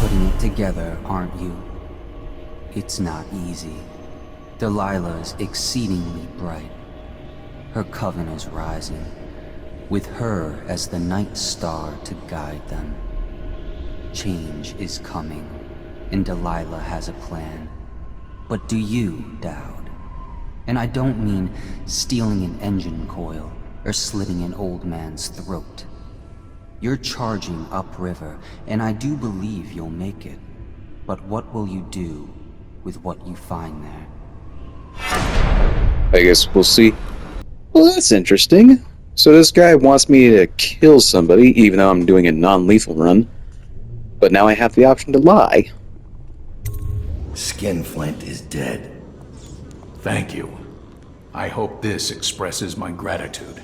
putting it together, aren't you? It's not easy. Delilah's exceedingly bright. Her coven is rising, with her as the night star to guide them. Change is coming, and Delilah has a plan. But do you, Dowd? And I don't mean stealing an engine coil or slitting an old man's throat. You're charging upriver, and I do believe you'll make it. But what will you do with what you find there? I guess we'll see. Well, that's interesting. So this guy wants me to kill somebody, even though I'm doing a non-lethal run. But now I have the option to lie. Skinflint is dead. Thank you. I hope this expresses my gratitude.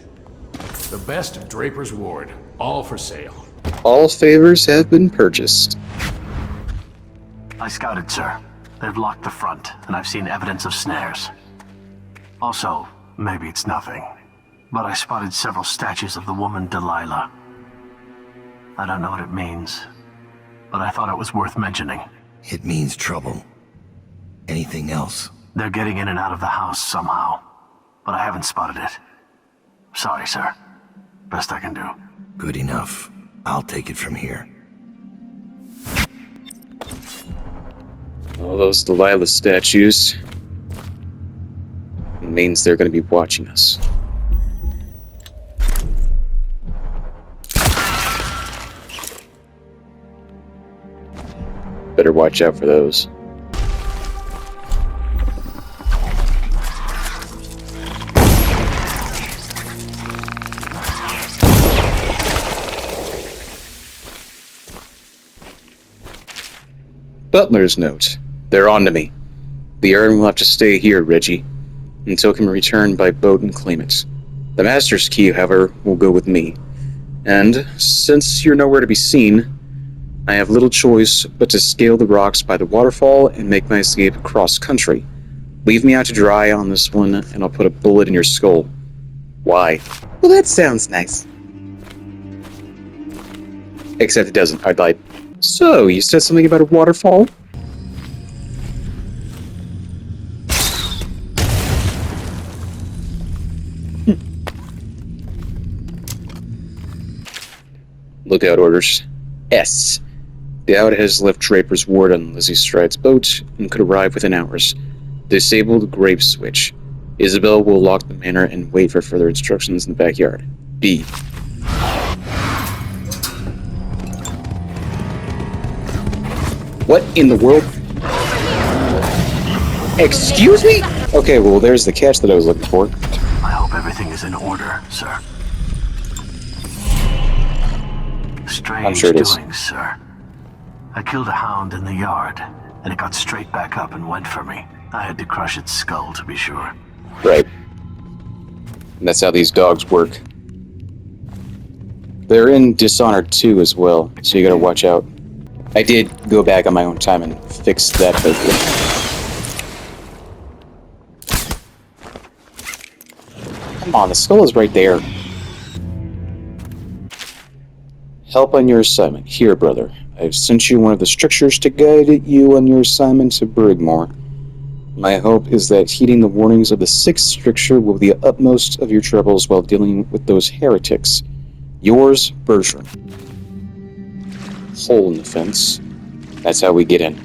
The best of Draper's Ward, all for sale. All favors have been purchased. I scouted, sir. They've locked the front, and I've seen evidence of snares. Also, maybe it's nothing, but I spotted several statues of the woman Delilah. I don't know what it means, but I thought it was worth mentioning. It means trouble. Anything else? They're getting in and out of the house somehow, but I haven't spotted it. Sorry, sir. Best I can do. Good enough. I'll take it from here. All those Delilah statues. It means they're going to be watching us. Better watch out for those. Butler's note. They're on to me. The urn will have to stay here, Reggie, until it can return by boat and claim it. The Master's key, however, will go with me. And, since you're nowhere to be seen, I have little choice but to scale the rocks by the waterfall and make my escape across country. Leave me out to dry on this one, and I'll put a bullet in your skull. Why? Well, that sounds nice. Except it doesn't. I lied. So, you said something about a waterfall? Lookout orders. S. Dowd has left Draper's Ward on Lizzie Stride's boat and could arrive within hours. Disable the grape switch. Isabel will lock the manor and wait for further instructions in the backyard. B. What in the world? Excuse me? Okay, well, there's the catch that I was looking for. I hope everything is in order, sir. Strange I'm sure it is. doings, sir. I killed a hound in the yard, and it got straight back up and went for me. I had to crush its skull, to be sure. Right. And that's how these dogs work. They're in Dishonored 2 as well, so you gotta watch out. I did go back on my own time and fix that quickly. Come on, the skull is right there. Help on your assignment. Here, brother. I've sent you one of the strictures to guide you on your assignment to Brigmore. My hope is that heeding the warnings of the sixth stricture will be the utmost of your troubles while dealing with those heretics. Yours, Bertram. Hole in the fence. That's how we get in.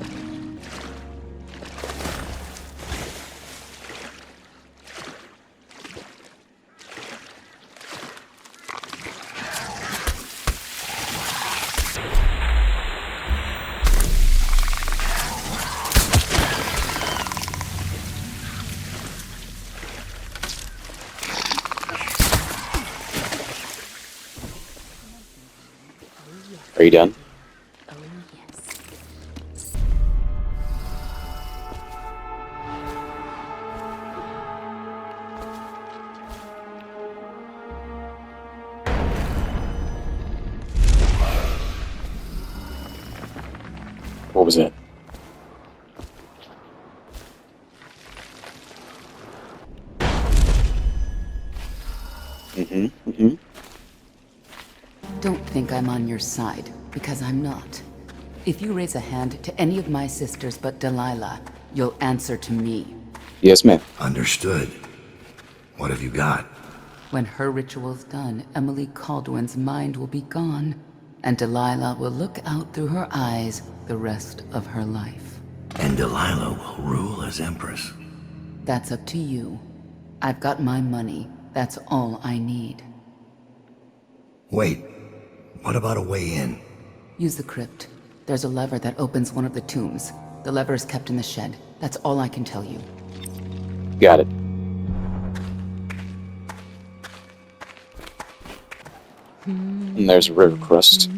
Are you done? What was that? Don't think I'm on your side, because I'm not. If you raise a hand to any of my sisters but Delilah, you'll answer to me. Yes, ma'am. Understood. What have you got? When her ritual's done, Emily Caldwin's mind will be gone, and Delilah will look out through her eyes the rest of her life. And Delilah will rule as Empress. That's up to you. I've got my money. That's all I need. Wait, what about a way in? Use the crypt. There's a lever that opens one of the tombs. The lever is kept in the shed. That's all I can tell you. Got it. And there's a river crust.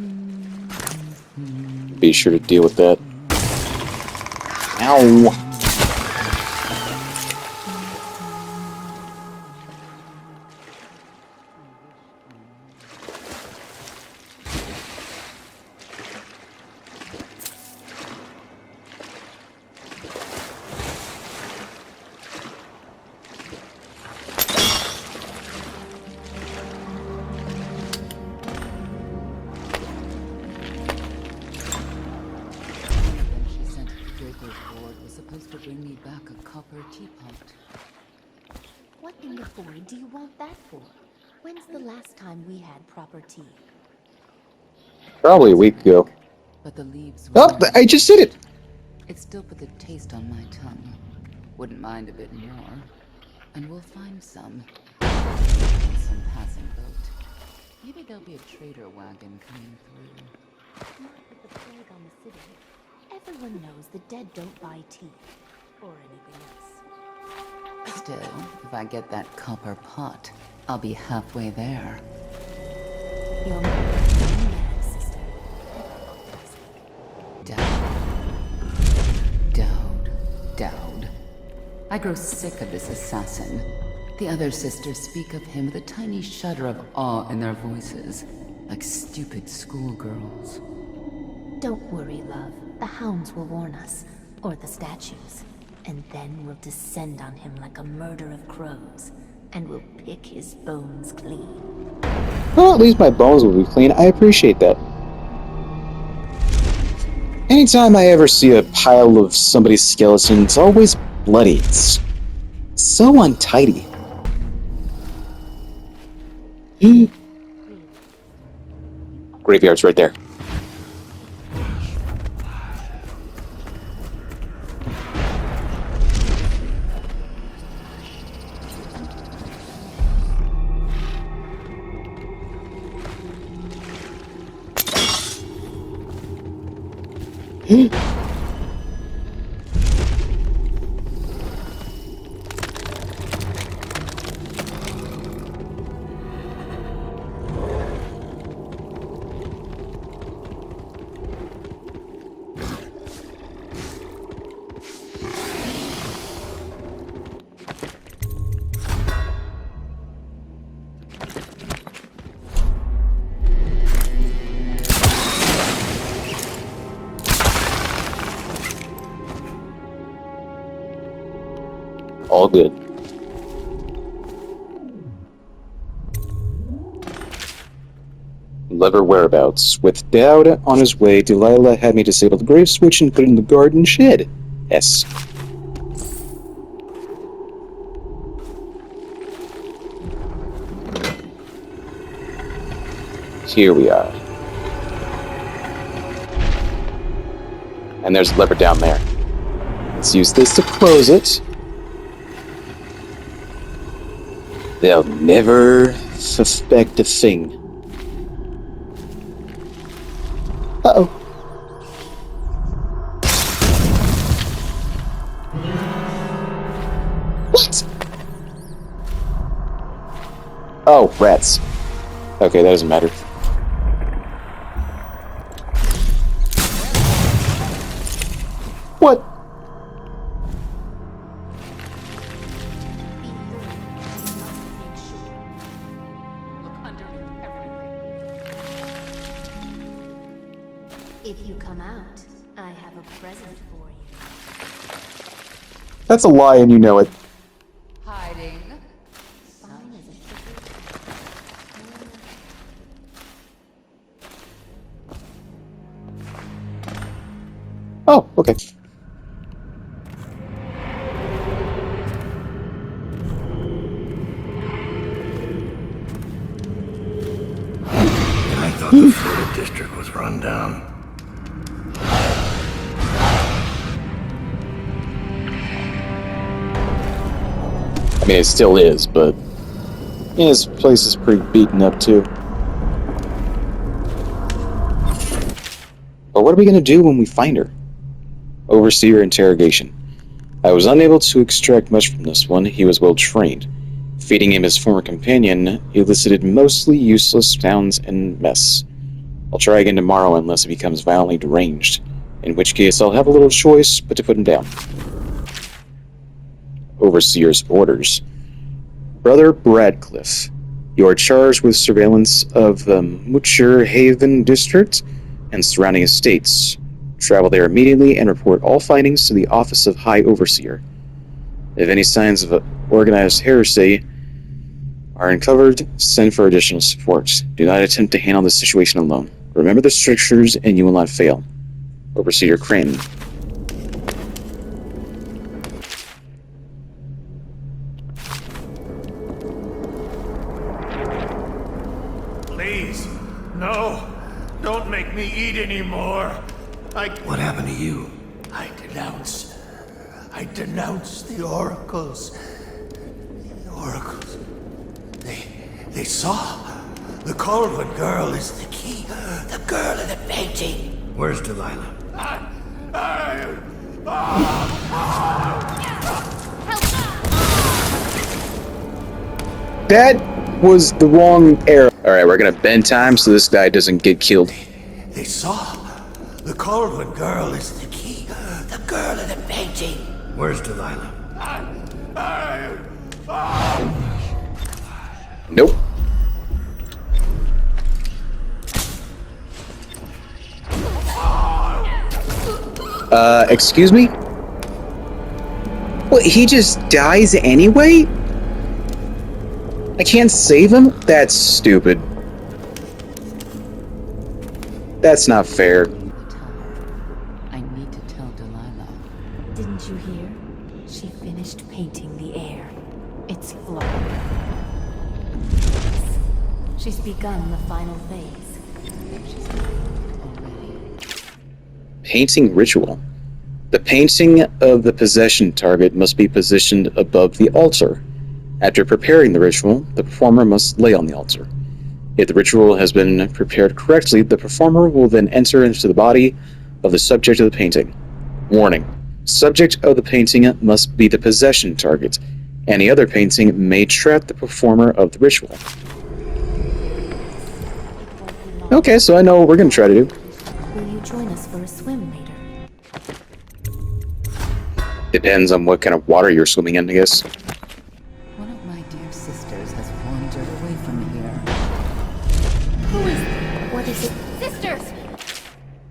Be sure to deal with that. Ow! Bring me back a copper teapot. What in the void do you want that for? When's the last time we had proper tea? Probably a week ago. But the leaves Oh, I just did it! It still put the taste on my tongue. Wouldn't mind a bit more. And we'll find some. Some passing boat. Maybe there'll be a trader wagon coming through. Not with the plague on the city. Everyone knows the dead don't buy tea. Or anything else. Still, if I get that copper pot, I'll be halfway there. You're mad, sister. Dowd. I grow sick of this assassin. The other sisters speak of him with a tiny shudder of awe in their voices, like stupid schoolgirls. Don't worry, love. The hounds will warn us. Or the statues. And then we'll descend on him like a murder of crows. And we'll pick his bones clean. Well, at least my bones will be clean. I appreciate that. Anytime I ever see a pile of somebody's skeleton, it's always bloody. It's so untidy. Graveyard's right there. All good. Lever whereabouts. With Dowd on his way, Delilah had me disable the grave switch and put it in the garden shed. Yes. Here we are. And there's a lever down there. Let's use this to close it. They'll never suspect a thing. Uh-oh. What? Oh, rats. Okay, that doesn't matter. What? If you come out, I have a present for you. That's a lie and you know it. Hiding. Fine as a sugar. Oh, okay. I thought the Florida district was run down. I mean, it still is, but yeah, this place is pretty beaten up too. But what are we gonna do when we find her? Overseer interrogation. I was unable to extract much from this one. He was well trained. Feeding him his former companion elicited mostly useless sounds and mess. I'll try again tomorrow unless he becomes violently deranged, in which case I'll have a little choice but to put him down. Overseer's orders. Brother Bradcliffe, you are charged with surveillance of the Mucher Haven district and surrounding estates. Travel there immediately and report all findings to the Office of High Overseer. If any signs of organized heresy are uncovered, send for additional support. Do not attempt to handle the situation alone. Remember the strictures and you will not fail. Overseer Crane. Please, no. Don't make me eat anymore. What happened to you? I denounce the oracles. The oracles. They saw. The Caldwell girl is the key. The girl in the painting. Where's Delilah? That was the wrong arrow. Alright, we're gonna bend time so this guy doesn't get killed. They saw. The Caldwell girl is the key. The girl in the painting. Where's Delilah? Nope. Excuse me? What, he just dies anyway? I can't save him? That's stupid. That's not fair. I need to tell Delilah. Didn't you hear? She finished painting the air. It's flawed. She's begun the final phase. She's already. Painting ritual. The painting of the possession target must be positioned above the altar. After preparing the ritual, the performer must lay on the altar. If the ritual has been prepared correctly, the performer will then enter into the body of the subject of the painting. Warning: subject of the painting must be the possession target. Any other painting may trap the performer of the ritual. Okay, so I know what we're going to try to do. Will you join us for a swim later? Depends on what kind of water you're swimming in, I guess. One of my dear sisters has wandered away from here. Who is it? What is it? Sisters!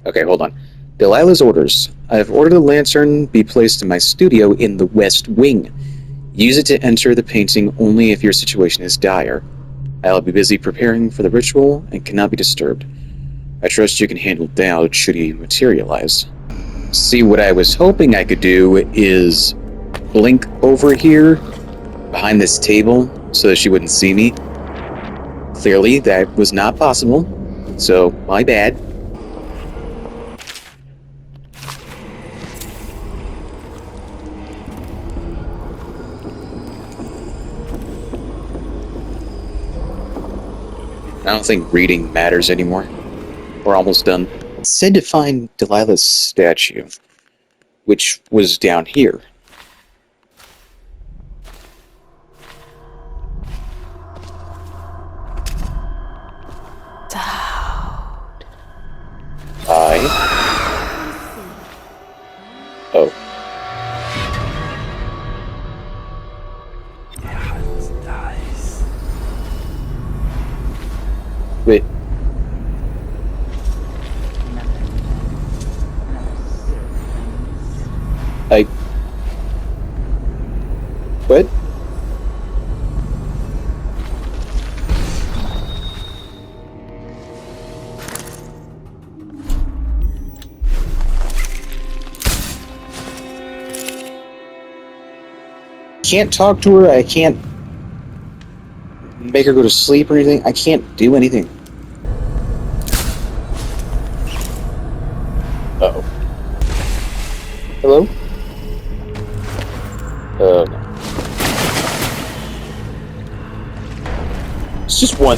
Okay, hold on. Delilah's orders. I have ordered a lantern be placed in my studio in the west wing. Use it to enter the painting only if your situation is dire. I'll be busy preparing for the ritual and cannot be disturbed. I trust you can handle doubt should he materialize. See, what I was hoping I could do is blink over here behind this table so that she wouldn't see me. Clearly, that was not possible, so my bad. I don't think reading matters anymore. We're almost done. It said to find Delilah's statue, which was down here. Oh. Wait. What? can't talk to her. I can't make her go to sleep or anything. I can't do anything. Uh-oh. Hello? No. It's just one.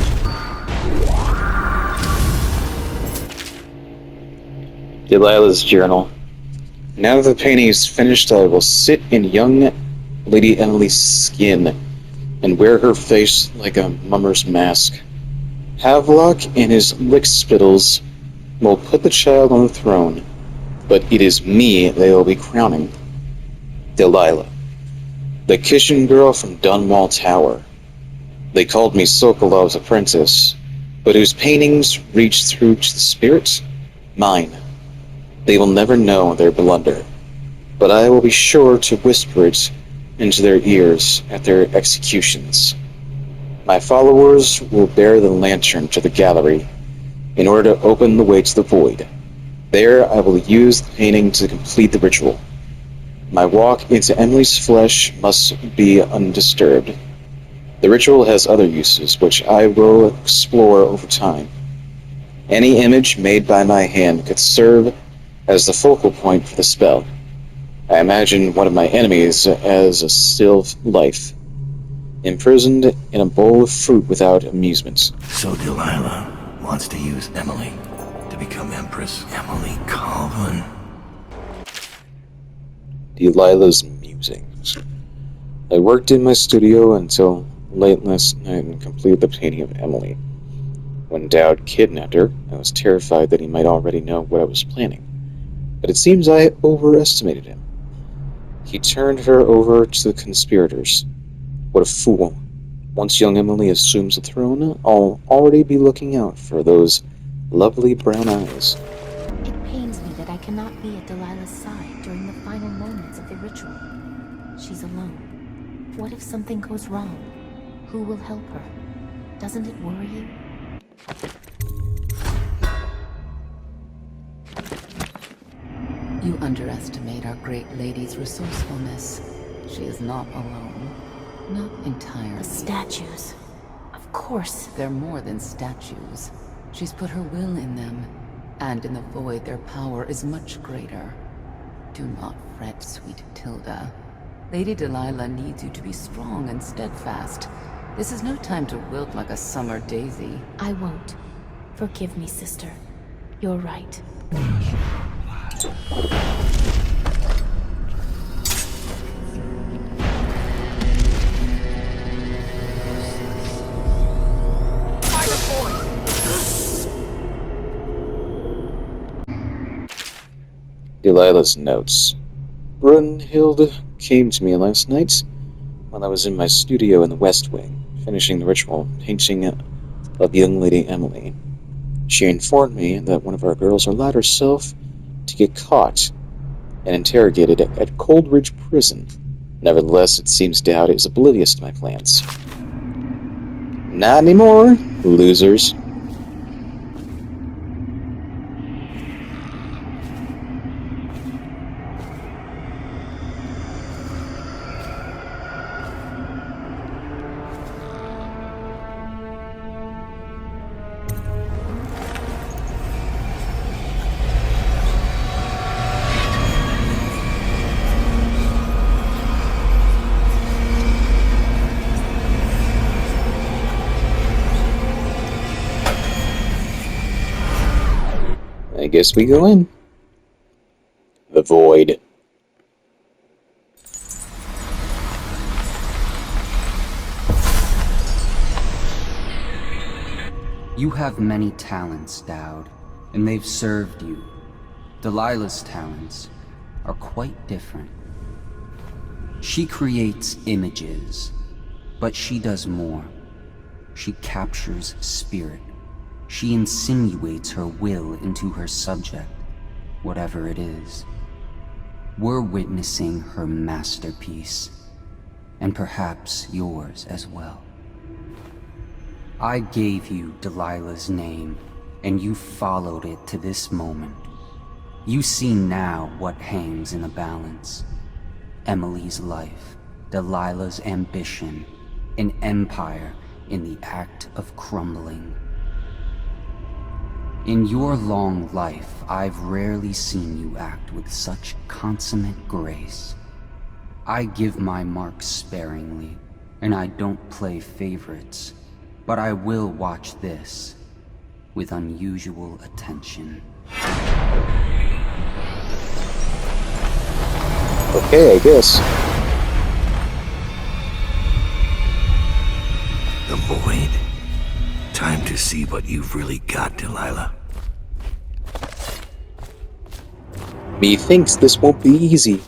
Delilah's journal. Now that the painting is finished, I will sit in young Lady Emily's skin and wear her face like a mummer's mask. Havelock and his lickspittles will put the child on the throne, but it is me they will be crowning. Delilah, the kitchen girl from Dunwall Tower. They called me Sokolov's apprentice, but whose paintings reach through to the spirits? Mine. They will never know their blunder, but I will be sure to whisper it into their ears at their executions. My followers will bear the lantern to the gallery in order to open the way to the void. There I will use the painting to complete the ritual. My walk into Emily's flesh must be undisturbed. The ritual has other uses, which I will explore over time. Any image made by my hand could serve as the focal point for the spell. I imagine one of my enemies as a still life, imprisoned in a bowl of fruit without amusement. So Delilah wants to use Emily to become Empress. Emily Calvin. Delilah's musings. I worked in my studio until late last night and completed the painting of Emily. When Dowd kidnapped her, I was terrified that he might already know what I was planning. But it seems I overestimated him. He turned her over to the conspirators. What a fool. Once young Emily assumes the throne, I'll already be looking out for those lovely brown eyes. It pains me that I cannot be at Delilah's side during the final moments of the ritual. She's alone. What if something goes wrong? Who will help her? Doesn't it worry you? You underestimate our great lady's resourcefulness. She is not alone. Not entirely. The statues. Of course. They're more than statues. She's put her will in them, and in the void their power is much greater. Do not fret, sweet Tilda. Lady Delilah needs you to be strong and steadfast. This is no time to wilt like a summer daisy. I won't. Forgive me, sister. You're right. Delilah's notes. Brunhilde came to me last night while I was in my studio in the West Wing, finishing the ritual painting of young Lady Emily. She informed me that one of our girls allowed herself to get caught and interrogated at Coldridge Prison. Nevertheless, it seems Dowd is oblivious to my plans. Not anymore, losers. I guess we go in. The void. You have many talents, Dowd, and they've served you. Delilah's talents are quite different. She creates images, but she does more. She captures spirit. She insinuates her will into her subject, whatever it is. We're witnessing her masterpiece, and perhaps yours as well. I gave you Delilah's name, and you followed it to this moment. You see now what hangs in the balance. Emily's life, Delilah's ambition, an empire in the act of crumbling. In your long life, I've rarely seen you act with such consummate grace. I give my marks sparingly, and I don't play favorites, but I will watch this with unusual attention. Okay, I guess. The void. Time to see what you've really got, Delilah. Methinks this won't be easy.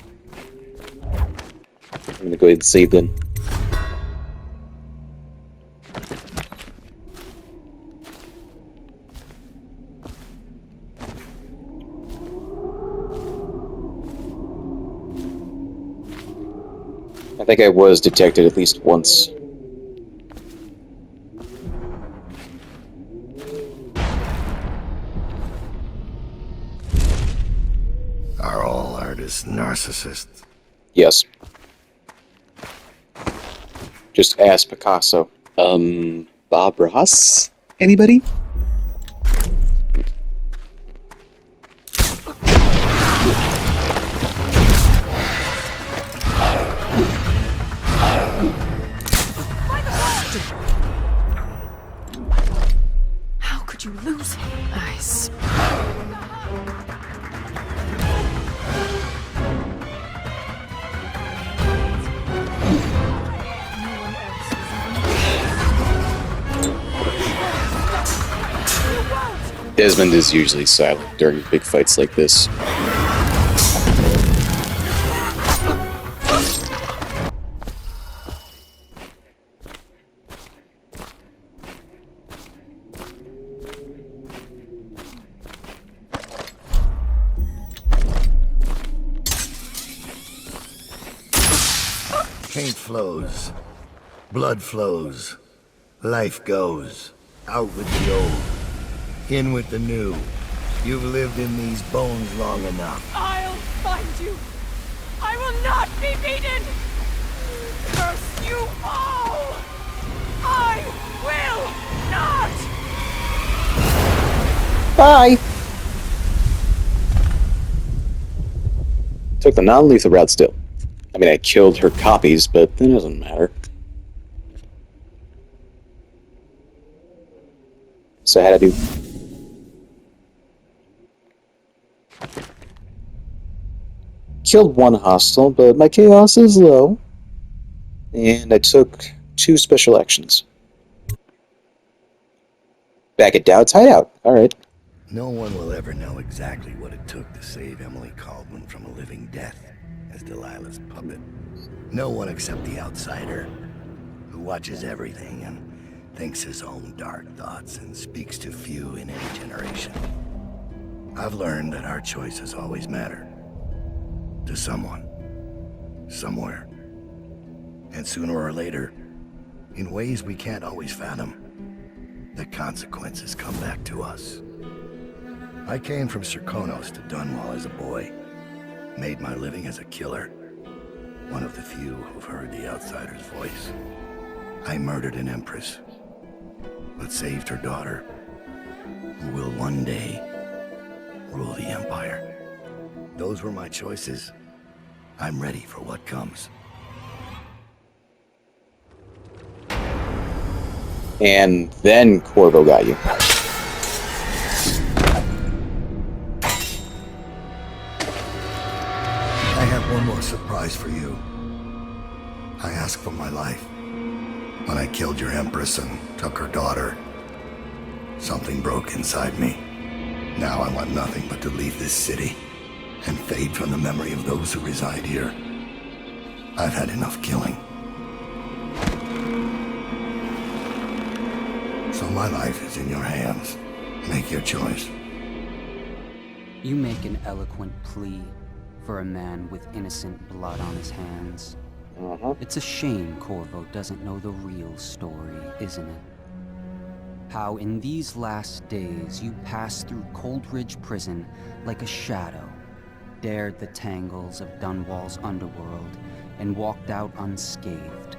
I'm gonna go ahead and save then. I think I was detected at least once. Are all artists narcissists? Yes. Just ask Picasso. Bob Ross? Anybody? How could you lose him? Desmond is usually silent during big fights like this. Paint flows. Blood flows. Life goes. Out with the old. In with the new. You've lived in these bones long enough. I'll find you. I will not be beaten. Curse you all. I will not. Bye! Took the non-lethal route still. I mean, I killed her copies, but it doesn't matter. So how'd I do? Killed one hostile, but my chaos is low. And I took 2 special actions. Back at Dowd's hideout. Alright. No one will ever know exactly what it took to save Emily Caldwin from a living death as Delilah's puppet. No one except the outsider, who watches everything and thinks his own dark thoughts and speaks to few in any generation. I've learned that our choices always matter. To someone. Somewhere. And sooner or later, in ways we can't always fathom, the consequences come back to us. I came from Serkonos to Dunwall as a boy. Made my living as a killer. One of the few who've heard the outsider's voice. I murdered an empress, but saved her daughter, who will one day rule the empire. Those were my choices. I'm ready for what comes. And then Corvo got you. I have one more surprise for you. I asked for my life. When I killed your empress and took her daughter, something broke inside me. Now I want nothing but to leave this city and fade from the memory of those who reside here. I've had enough killing. So my life is in your hands. Make your choice. You make an eloquent plea for a man with innocent blood on his hands. It's a shame Corvo doesn't know the real story, isn't it? How in these last days you passed through Coldridge Prison like a shadow, dared the tangles of Dunwall's underworld, and walked out unscathed,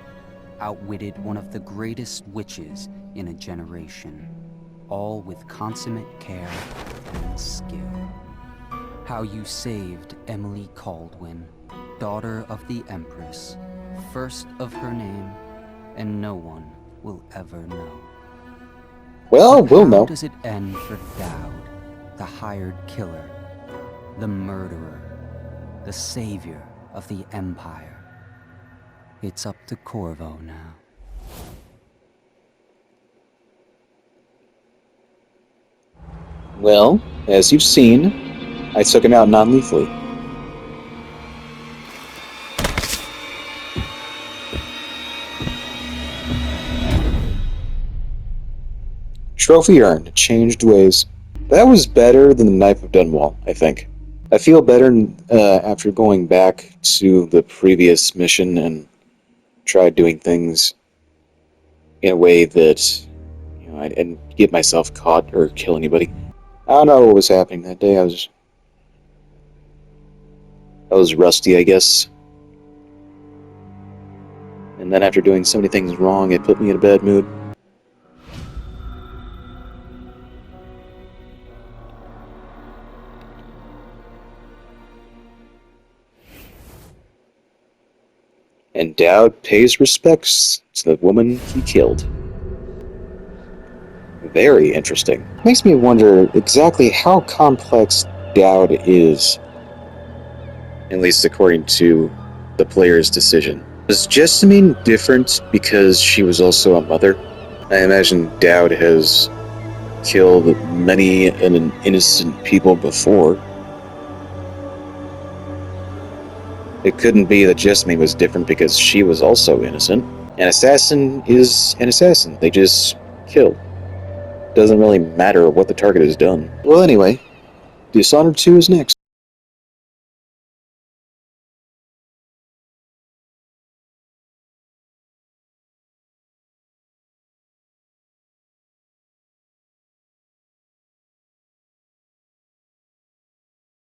outwitted one of the greatest witches in a generation, all with consummate care and skill. How you saved Emily Caldwin, daughter of the Empress, first of her name, and no one will ever know. Well, But we'll how know. does it end for Dowd, the hired killer, the murderer, the savior of the Empire? It's up to Corvo now. Well, as you've seen, I took him out non-lethally. Trophy earned, changed ways. That was better than the Knife of Dunwall, I think. I feel better after going back to the previous mission and tried doing things in a way that, I didn't get myself caught or kill anybody. I don't know what was happening that day. I was rusty, I guess. And then after doing so many things wrong, it put me in a bad mood. And Dowd pays respects to the woman he killed. Very interesting. Makes me wonder exactly how complex Dowd is, at least according to the player's decision. Was Jessamine different because she was also a mother? I imagine Dowd has killed many innocent people before. It couldn't be that Jessamine was different because she was also innocent. An assassin is an assassin. They just kill. Doesn't really matter what the target has done. Well, anyway, Dishonored 2 is next.